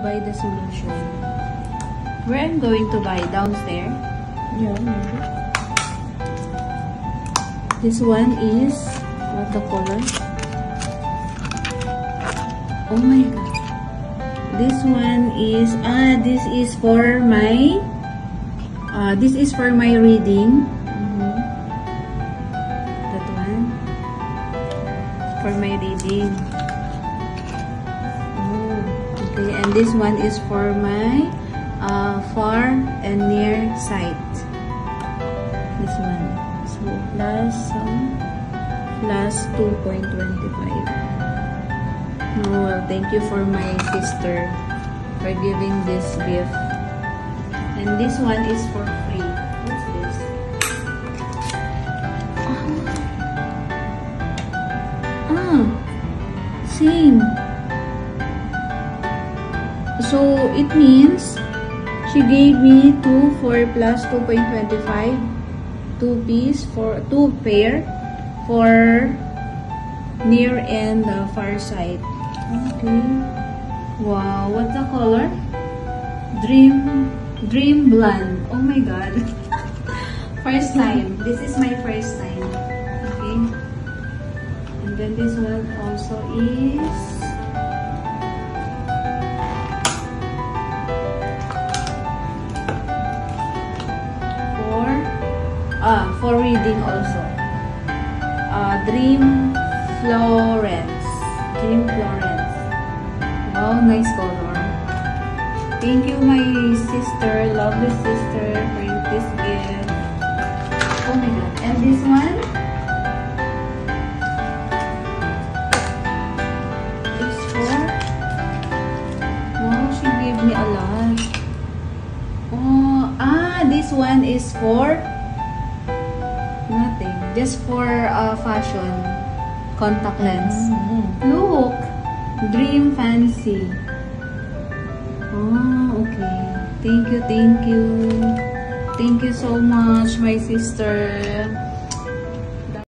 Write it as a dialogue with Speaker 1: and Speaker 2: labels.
Speaker 1: buy the solution. Where I'm going to buy? Downstairs?
Speaker 2: Yeah, maybe.
Speaker 1: This one is, what the color? Oh my god. This one is, this is for my, reading. That one. For my reading. Oh, okay. And this one is for my, far and near sight. This one. So, plus 2.25. Oh, well, thank you for my sister for giving this gift. And this one is for free. What's this? Same. So, it means she gave me 2 for plus 2.25. 2 piece for 2 pair for near and far side. Okay. Wow, what's the color? Dream blonde. Oh my god. First time. This is my first time. Okay. And then this one also is for reading also. Dream Florence. Wow, nice color. Thank you, my sister, lovely sister, for this gift. Oh my god. And this one is for, wow, she gave me a lot. Oh, this one is for nothing. Just for fashion. Contact lens. Look! Dream Fancy. Oh, okay. Thank you. Thank you so much, my sister.